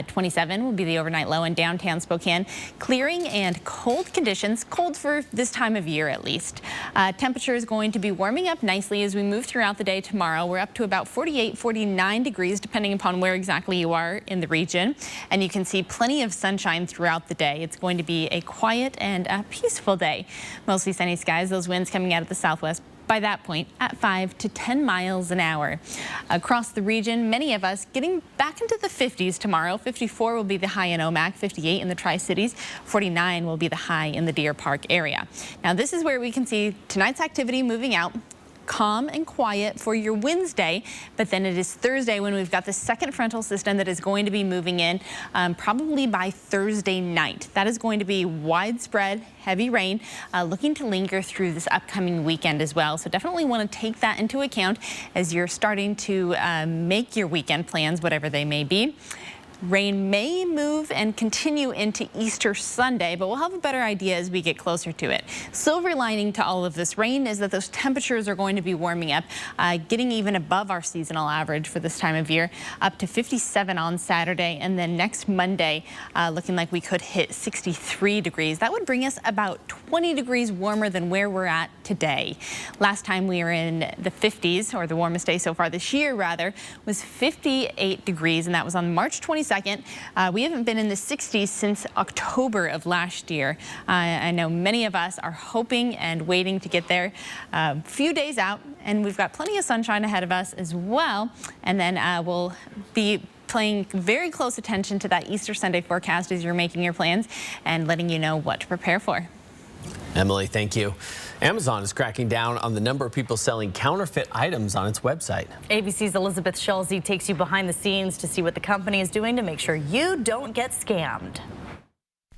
27 will be the overnight low in downtown Spokane. Clearing and cold conditions, cold for this time of year at least. Temperature is going to be warming up nicely as we move throughout the day tomorrow. We're up to about 48, 49 degrees depending upon where exactly you are in the region. And you can see plenty of sunshine throughout the day. It's going to be a quiet and a peaceful day. Mostly sunny skies, those winds coming out of the southwest by that point at 5 to 10 miles an hour. Across the region, many of us getting back into the 50s tomorrow. 54 will be the high in Omak, 58 in the Tri-Cities, 49 will be the high in the Deer Park area. Now this is where we can see tonight's activity moving out. Calm and quiet for your Wednesday, but then it is Thursday when we've got the second frontal system that is going to be moving in probably by Thursday night. That is going to be widespread heavy rain looking to linger through this upcoming weekend as well. So definitely want to take that into account as you're starting to make your weekend plans, whatever they may be. Rain may move and continue into Easter Sunday, but we'll have a better idea as we get closer to it. Silver lining to all of this rain is that those temperatures are going to be warming up, getting even above our seasonal average for this time of year, up to 57 on Saturday, and then next Monday, looking like we could hit 63 degrees. That would bring us about 20 degrees warmer than where we're at today. Last time we were in the 50s, or the warmest day so far this year, rather, was 58 degrees, and that was on March 22nd. We haven't been in the 60s since October of last year. I know many of us are hoping and waiting to get there a few days out, and we've got plenty of sunshine ahead of us as well. And then we'll be paying very close attention to that Easter Sunday forecast as you're making your plans and letting you know what to prepare for. Emily, thank you. Amazon is cracking down on the number of people selling counterfeit items on its website. ABC's Elizabeth Schulze takes you behind the scenes to see what the company is doing to make sure you don't get scammed.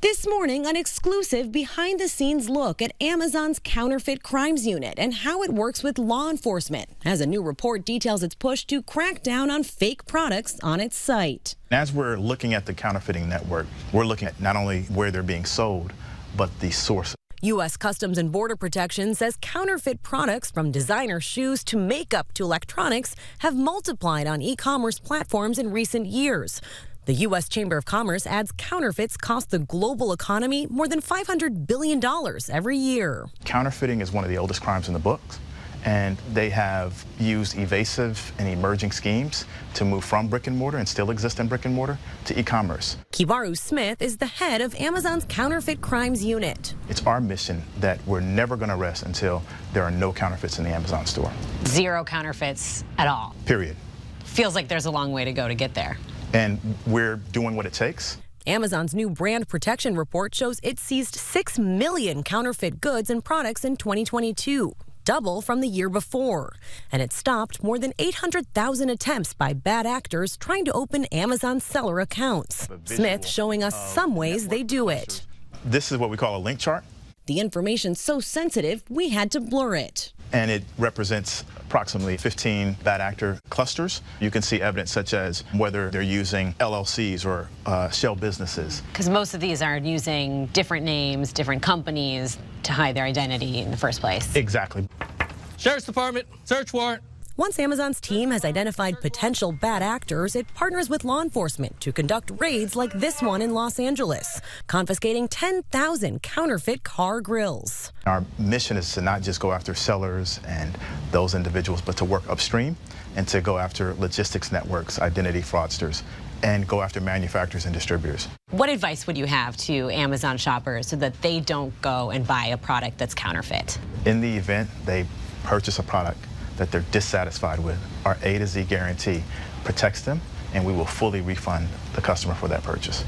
This morning, an exclusive behind-the-scenes look at Amazon's Counterfeit Crimes Unit and how it works with law enforcement, as a new report details its push to crack down on fake products on its site. As we're looking at the counterfeiting network, we're looking at not only where they're being sold, but the source. U.S. Customs and Border Protection says counterfeit products, from designer shoes to makeup to electronics, have multiplied on e-commerce platforms in recent years. The U.S. Chamber of Commerce adds counterfeits cost the global economy more than $500 billion every year. Counterfeiting is one of the oldest crimes in the books, and they have used evasive and emerging schemes to move from brick and mortar, and still exist in brick and mortar, to e-commerce. Kivaru Smith is the head of Amazon's Counterfeit Crimes Unit. It's our mission that we're never going to rest until there are no counterfeits in the Amazon store. Zero counterfeits at all. Period. Feels like there's a long way to go to get there. And we're doing what it takes. Amazon's new brand protection report shows it seized 6 million counterfeit goods and products in 2022. Double from the year before. And it stopped more than 800,000 attempts by bad actors trying to open Amazon seller accounts. Smith showing us some ways they do it. This is what we call a link chart. The information's so sensitive, we had to blur it. And it represents approximately 15 bad actor clusters. You can see evidence such as whether they're using LLCs or shell businesses. Because most of these are using different names, different companies to hide their identity in the first place. Exactly. Sheriff's Department, search warrant. Once Amazon's team has identified potential bad actors, it partners with law enforcement to conduct raids like this one in Los Angeles, confiscating 10,000 counterfeit car grills. Our mission is to not just go after sellers and those individuals, but to work upstream and to go after logistics networks, identity fraudsters, and go after manufacturers and distributors. What advice would you have to Amazon shoppers so that they don't go and buy a product that's counterfeit? In the event they purchase a product that they're dissatisfied with, our A to Z guarantee protects them, and we will fully refund the customer for that purchase.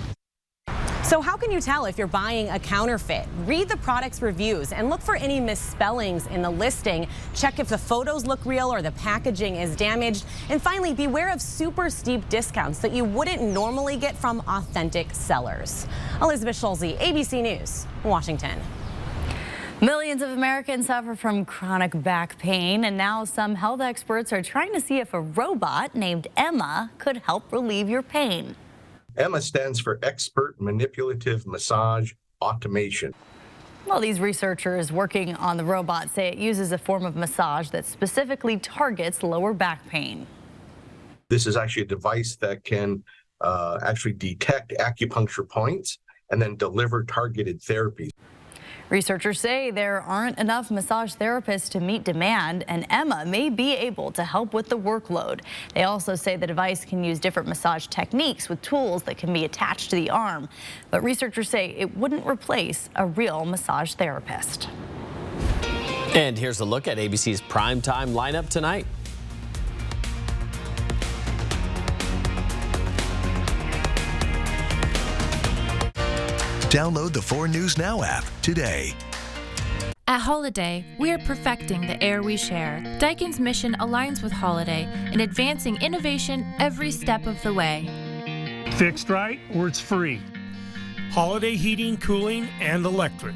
So how can you tell if you're buying a counterfeit? Read the product's reviews and look for any misspellings in the listing. Check if the photos look real or the packaging is damaged. And finally, beware of super steep discounts that you wouldn't normally get from authentic sellers. Elizabeth Schulze, ABC News, Washington. Millions of Americans suffer from chronic back pain, and now some health experts are trying to see if a robot named Emma could help relieve your pain. EMMA stands for Expert Manipulative Massage Automation. Well, these researchers working on the robot say it uses a form of massage that specifically targets lower back pain. This is actually a device that can actually detect acupuncture points and then deliver targeted therapies. Researchers say there aren't enough massage therapists to meet demand, and Emma may be able to help with the workload. They also say the device can use different massage techniques with tools that can be attached to the arm. But researchers say it wouldn't replace a real massage therapist. And here's a look at ABC's primetime lineup tonight. Download the 4 News Now app today. At Holiday, we are perfecting the air we share. Daikin's mission aligns with Holiday in advancing innovation every step of the way. Fixed right or it's free. Holiday heating, cooling, and electric.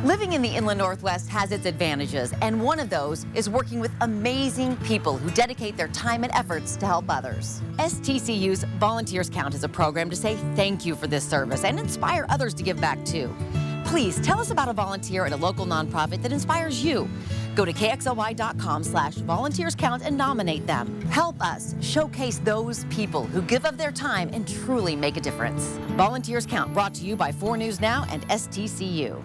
Living in the Inland Northwest has its advantages, and one of those is working with amazing people who dedicate their time and efforts to help others. STCU's Volunteers Count is a program to say thank you for this service and inspire others to give back too. Please tell us about a volunteer at a local nonprofit that inspires you. Go to KXLY.com/volunteerscount and nominate them. Help us showcase those people who give of their time and truly make a difference. Volunteers Count, brought to you by 4 News Now and STCU.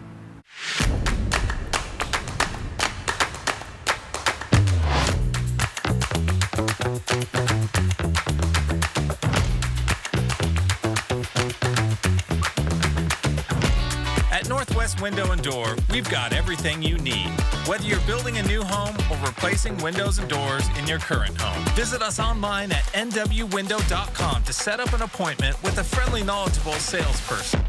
At Northwest Window and Door, we've got everything you need. Whether you're building a new home or replacing windows and doors in your current home, visit us online at nwwindow.com to set up an appointment with a friendly, knowledgeable salesperson.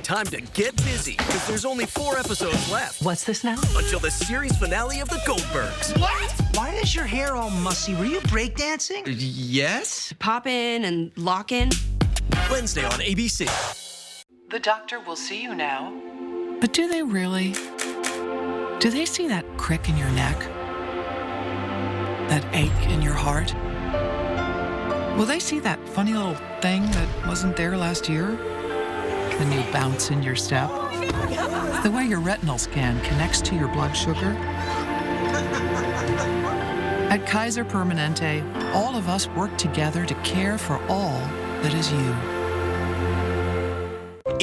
Time to get busy, because there's only 4 episodes left. What's this now? Until the series finale of The Goldbergs. What? Why is your hair all mussy? Were you breakdancing? Yes? Pop in and lock in. Wednesday on ABC. The doctor will see you now. But do they really? Do they see that crick in your neck? That ache in your heart? Will they see that funny little thing that wasn't there last year? The new bounce in your step? The way your retinal scan connects to your blood sugar? At Kaiser Permanente, all of us work together to care for all that is you.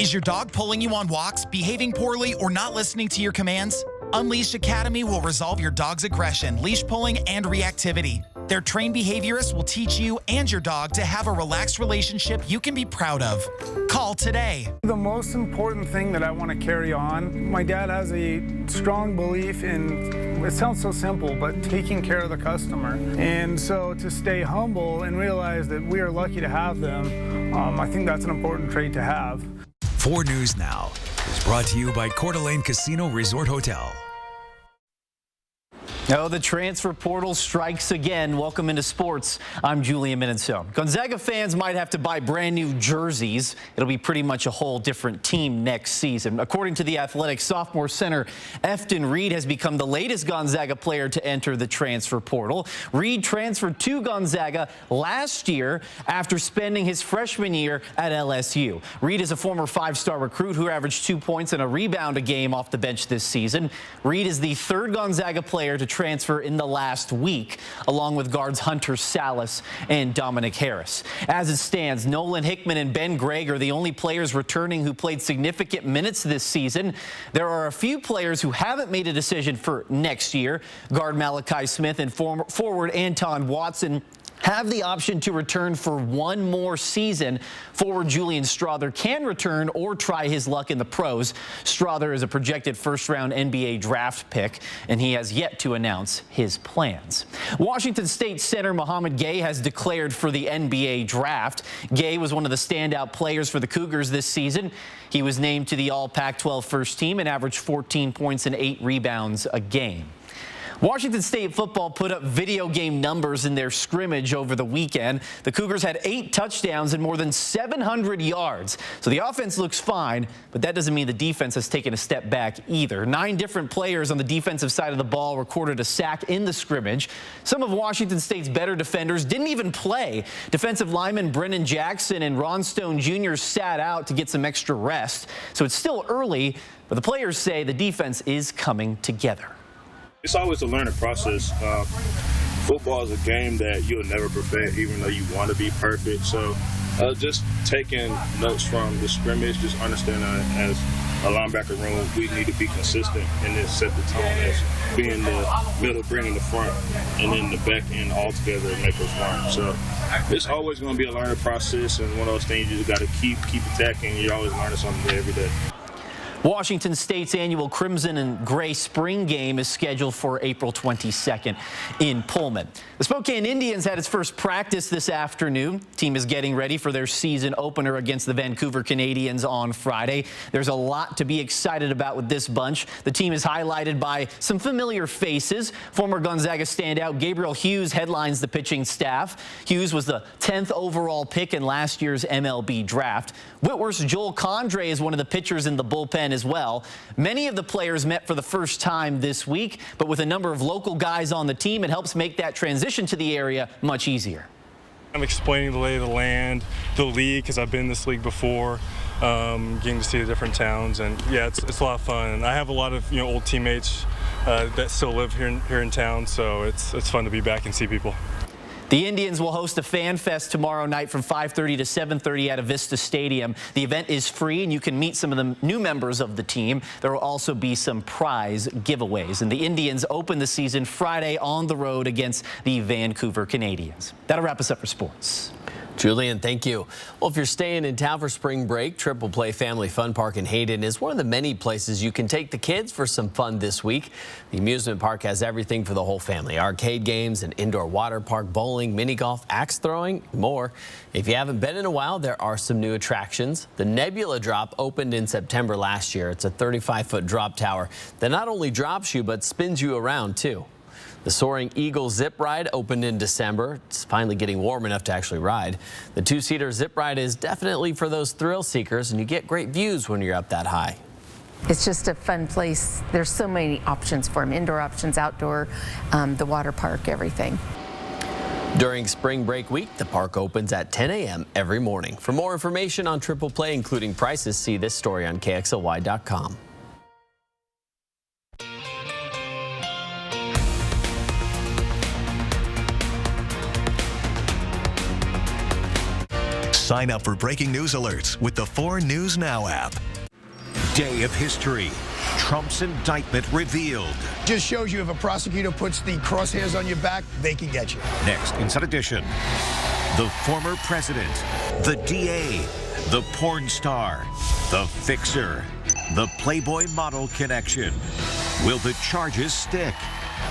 Is your dog pulling you on walks, behaving poorly, or not listening to your commands? Unleash Academy will resolve your dog's aggression, leash pulling, and reactivity. Their trained behaviorists will teach you and your dog to have a relaxed relationship you can be proud of. Call today. The most important thing that I want to carry on, my dad has a strong belief in, it sounds so simple, but taking care of the customer. And so to stay humble and realize that we are lucky to have them, I think that's an important trait to have. 4 News Now is brought to you by Coeur d'Alene Casino Resort Hotel. Oh, the transfer portal strikes again. Welcome into sports. I'm Julian Minnesota. Gonzaga fans might have to buy brand new jerseys. It'll be pretty much a whole different team next season. According to the Athletic, sophomore center Efton Reed has become the latest Gonzaga player to enter the transfer portal. Reed transferred to Gonzaga last year after spending his freshman year at LSU. Reed is a former 5-star recruit who averaged 2 points and a rebound a game off the bench this season. Reed is the 3rd Gonzaga player to transfer in the last week, along with guards Hunter Salas and Dominic Harris. As it stands, Nolan Hickman and Ben Gregg are the only players returning who played significant minutes this season. There are a few players who haven't made a decision for next year. Guard Malachi Smith and forward Anton Watson have the option to return for one more season. Forward Julian Strother can return or try his luck in the pros. Strother is a projected first-round NBA draft pick, and he has yet to announce his plans. Washington State center Mohamed Gay has declared for the NBA draft. Gay was one of the standout players for the Cougars this season. He was named to the All-Pac-12 first team and averaged 14 points and 8 rebounds a game. Washington State football put up video game numbers in their scrimmage over the weekend. The Cougars had 8 touchdowns and more than 700 yards. So the offense looks fine, but that doesn't mean the defense has taken a step back either. 9 different players on the defensive side of the ball recorded a sack in the scrimmage. Some of Washington State's better defenders didn't even play. Defensive lineman Brennan Jackson and Ron Stone Jr. sat out to get some extra rest. So it's still early, but the players say the defense is coming together. It's always a learning process. Football is a game that you'll never perfect, even though you want to be perfect. So just taking notes from the scrimmage, just understanding as a linebacker room, we need to be consistent and then set the tone as being the middle, bringing the front, and then the back end all together and make us learn. So it's always going to be a learning process, and one of those things you just got to keep attacking. You're always learning something every day. Washington State's annual Crimson and Gray Spring Game is scheduled for April 22nd in Pullman. The Spokane Indians had its first practice this afternoon. The team is getting ready for their season opener against the Vancouver Canadians on Friday. There's a lot to be excited about with this bunch. The team is highlighted by some familiar faces. Former Gonzaga standout Gabriel Hughes headlines the pitching staff. Hughes was the 10th overall pick in last year's MLB draft. Whitworth's Joel Condrey is one of the pitchers in the bullpen as well. Many of the players met for the first time this week, but with a number of local guys on the team, it helps make that transition to the area much easier. I'm explaining the lay of the land, the league, because I've been in this league before, getting to see the different towns, and yeah, it's a lot of fun. And I have a lot of old teammates that still live here in town, so it's fun to be back and see people. The Indians will host a Fan Fest tomorrow night from 5:30 to 7:30 at Avista Stadium. The event is free, and you can meet some of the new members of the team. There will also be some prize giveaways. And the Indians open the season Friday on the road against the Vancouver Canadians. That'll wrap us up for sports. Julian, thank you. Well, if you're staying in town for spring break, Triple Play Family Fun Park in Hayden is one of the many places you can take the kids for some fun this week. The amusement park has everything for the whole family. Arcade games, an indoor water park, bowling, mini golf, axe throwing, more. If you haven't been in a while, there are some new attractions. The Nebula Drop opened in September last year. It's a 35-foot drop tower that not only drops you, but spins you around, too. The Soaring Eagle Zip Ride opened in December. It's finally getting warm enough to actually ride. The two-seater zip ride is definitely for those thrill seekers, and you get great views when you're up that high. It's just a fun place. There's so many options for them, indoor options, outdoor, the water park, everything. During spring break week, the park opens at 10 a.m. every morning. For more information on Triple Play, including prices, see this story on KXLY.com. Sign up for breaking news alerts with the 4 News Now app. Day of history. Trump's indictment revealed. Just shows you if a prosecutor puts the crosshairs on your back, they can get you. Next, Inside Edition. The former president, the DA, the porn star, the fixer, the Playboy model connection. Will the charges stick?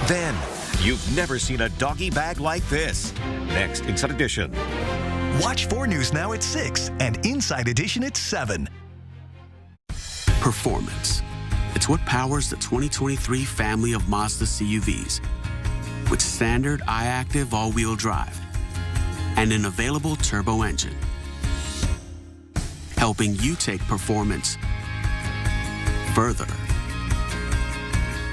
Then, you've never seen a doggy bag like this. Next, Inside Edition. Watch 4 News Now at 6 and Inside Edition at 7. Performance. It's what powers the 2023 family of Mazda CUVs. With standard iActive all-wheel drive and an available turbo engine. Helping you take performance further.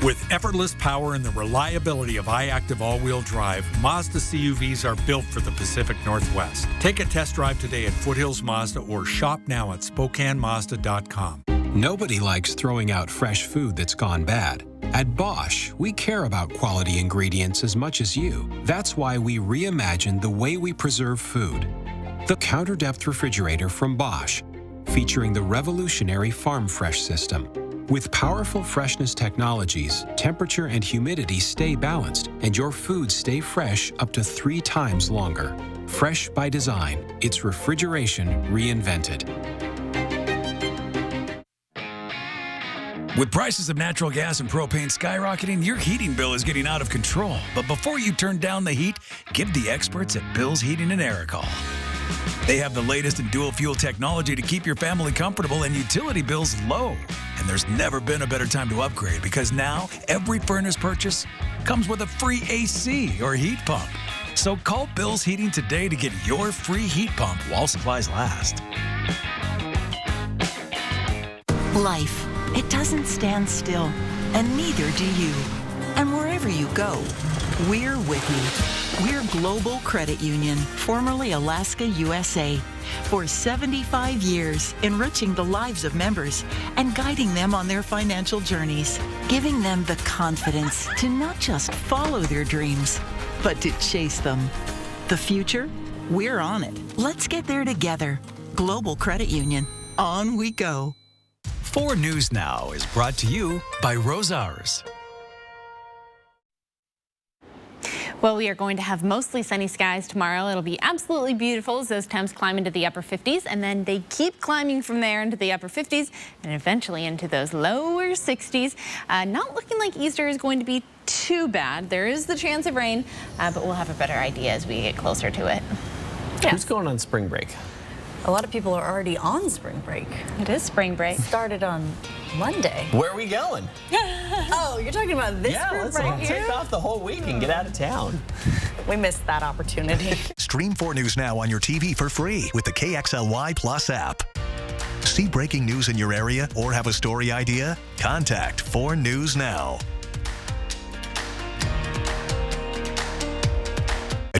With effortless power and the reliability of iActive all-wheel drive, Mazda CUVs are built for the Pacific Northwest. Take a test drive today at Foothills Mazda or shop now at SpokaneMazda.com. Nobody likes throwing out fresh food that's gone bad. At Bosch, we care about quality ingredients as much as you. That's why we reimagined the way we preserve food. The Counter Depth Refrigerator from Bosch, featuring the revolutionary Farm Fresh system. With powerful freshness technologies, temperature and humidity stay balanced, and your foods stay fresh up to 3 times longer. Fresh by design, it's refrigeration reinvented. With prices of natural gas and propane skyrocketing, your heating bill is getting out of control. But before you turn down the heat, give the experts at Bill's Heating and Air a call. They have the latest in dual fuel technology to keep your family comfortable and utility bills low. And there's never been a better time to upgrade because now every furnace purchase comes with a free AC or heat pump. So call Bill's Heating today to get your free heat pump while supplies last. Life, it doesn't stand still, and neither do you. And wherever you go, we're with you. We're Global Credit Union, formerly Alaska USA. For 75 years, enriching the lives of members and guiding them on their financial journeys, giving them the confidence to not just follow their dreams, but to chase them. The future? We're on it. Let's get there together. Global Credit Union. On we go. 4 News Now is brought to you by Rosauers. Well, we are going to have mostly sunny skies tomorrow. It'll be absolutely beautiful as those temps climb into the upper 50s, and then they keep climbing from there into the upper 50s and eventually into those lower 60s. Not looking like Easter is going to be too bad. There is the chance of rain, but we'll have a better idea as we get closer to it. Who's going on spring break? A lot of people are already on spring break. It is spring break. Started on Monday. Where are we going? Oh, you're talking about this group let's right all here? take off the whole week and get out of town. We missed that opportunity. Stream 4 News Now on your TV for free with the KXLY Plus app. See breaking news in your area or have a story idea? Contact 4 News Now.